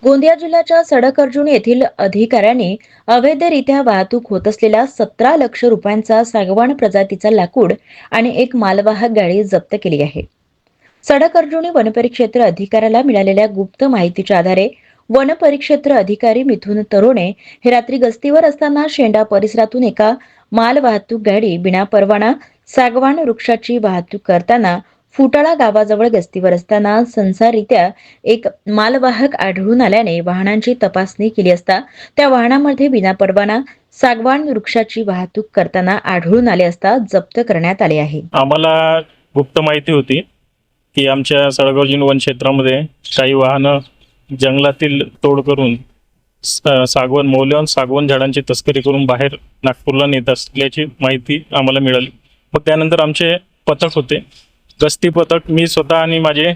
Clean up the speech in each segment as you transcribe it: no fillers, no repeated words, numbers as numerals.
गोंदिया जिल्ह्याच्या सडक अर्जुनी येथील अधिकाऱ्यांनी अवैधरित्या वाहतूक होत असलेल्या 17 लक्ष रुपयांचा सागवान प्रजातीचा लाकूड आणि एक मालवाहक गाडी जप्त केली आहे. सडक अर्जुनी वनपरिक्षेत्र अधिकाऱ्याला मिळालेल्या गुप्त माहितीच्या आधारे वनपरिक्षेत्र अधिकारी मिथुन तरोणे हे रात्री गस्तीवर असताना शेंडा परिसरातून एका मालवाहतूक गाडी बिना परवाना सागवान वृक्षाची वाहतूक करताना फुटाळा गावाजवळ गस्तीवर असताना संसारित्या एक मालवाहक आढळून आल्याने वाहनांची तपासणी केली असता त्या वाहनामध्ये विनापरवाना सागवान वृक्षाची वाहतूक करताना आढळून आले असता जप्त करण्यात आले आहे. आम्हाला गुप्त माहिती होती की आमच्या सडक वन क्षेत्रामध्ये काही वाहनं जंगलातील तोड करून सागवान मौल्यवान सागवान झाडांची तस्करी करून बाहेर नागपूरला नेत असल्याची माहिती आम्हाला मिळाली. मग त्यानंतर आमचे पथक होते, गस्ती पथक, मी स्वतः आणि माझे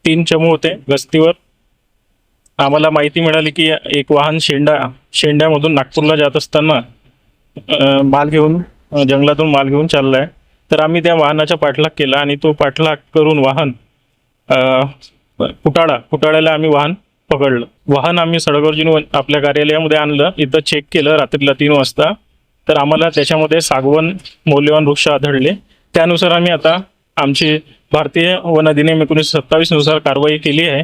3 चमू होते गस्तीवर. आम्हाला माहिती मिळाली की एक वाहन शेंड्यामधून नागपूरला जात असताना माल घेऊन जंगलातून माल घेऊन चालला आहे. तर आम्ही त्या वाहनाचा पाठलाग केला आणि तो पाठलाग करून वाहन फुटाळ्याला आम्ही वाहन पकडलं. वाहन आम्ही सडक आपल्या कार्यालयामध्ये आणलं, इथं चेक केलं रात्रीला 3 वाजता. तर आम्हाला त्याच्यामध्ये सागवान मौल्यवान वृक्ष आढळले. त्यानुसार आम्ही आता आमची भारतीय वन अधिनियम 1927 नुसार कारवाई केली आहे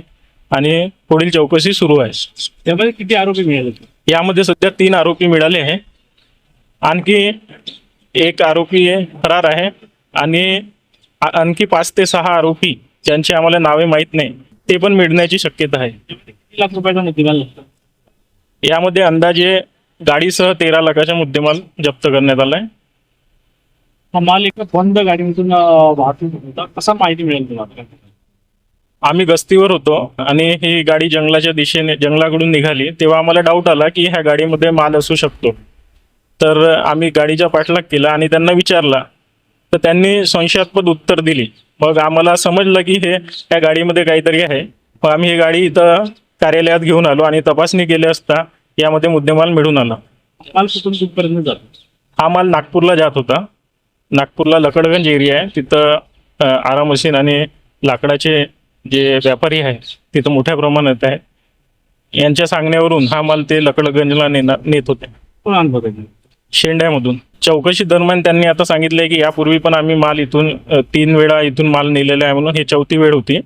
आणि पुढील चौकशी सुरू आहे. त्यामध्ये किती आरोपी मिळाले? यामध्ये सध्या 3 आरोपी मिळाले आहे. आणखी एक आरोपी फरार आहे आणि आणखी 5 ते 6 आरोपी ज्यांची आम्हाला नावे माहीत नाही ते पण मिळण्याची शक्यता आहे. किती लाख रुपयाचा मुद्देमाल लागतो? यामध्ये अंदाजे गाडीसह 13 लाखाचा मुद्देमाल जप्त करण्यात आला आहे. हा माल एका बंद गाडीमधून वाहतूक होता, कसा माहिती मिळेल तुम्हाला? आम्ही गस्तीवर होतो आणि ही गाडी जंगलाच्या दिशेने जंगलाकडून निघाली तेव्हा आम्हाला डाऊट आला की ह्या गाडीमध्ये माल असू शकतो. तर आम्ही गाडीचा पाठलाग केला आणि त्यांना विचारला, तर त्यांनी संशयास्पद उत्तर दिली. मग आम्हाला समजलं की हे त्या गाडीमध्ये काहीतरी आहे. मग आम्ही ही गाडी इथं कार्यालयात घेऊन आलो आणि तपासणी केली असता यामध्ये मुद्देमाल मिळून आला. माल कुठून कुठपर्यंत जातो? हा माल नागपूरला जात होता. नागपूरला लकडगंज एरिया आहे, तिथं आरा मशीन आणि लाकडाचे जे व्यापारी आहे तिथं मोठ्या प्रमाणात आहे. यांच्या सांगण्यावरून हा माल ते लकडगंजला नेत होते. कोण आणत होते? शेंड्यामधून. चौकशी दरम्यान त्यांनी आता सांगितलंय की यापूर्वी पण आम्ही माल इथून 3 वेळा इथून माल नेलेला आहे म्हणून, ही 4थी वेळ होती.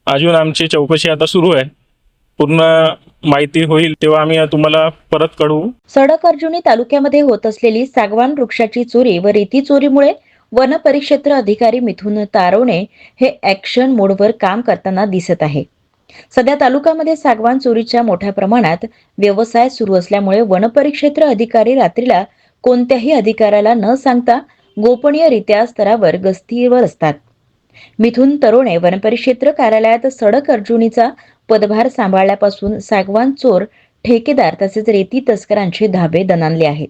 अजून आमची चौकशी आता सुरू आहे. पूर्ण माहिती होईल तेव्हा आम्ही तुम्हाला परत कळवू. सडक अर्जुनी तालुक्यामध्ये होत असलेली सागवान वृक्षाची चोरी व रेती चोरीमुळे वन परिक्षेत्र अधिकारी मिथुन तारोणे हे ऍक्शन मोडवर काम करताना दिसत आहे. सध्या तालुक्यामध्ये सागवान चोरीच्या मोठ्या प्रमाणात व्यवसाय सुरू असल्यामुळे वनपरिक्षेत्र अधिकारी रात्रीला कोणत्याही अधिकाऱ्याला न सांगता गोपनीयरित्या स्तरावर गस्तीवर असतात. मिथुन तरोणे वनपरिक्षेत्र कार्यालयात सडक अर्जुनीचा पदभार सांभाळल्यापासून सागवान चोर, ठेकेदार तसेच रेती तस्करांचे धाबे दणाणले आहेत.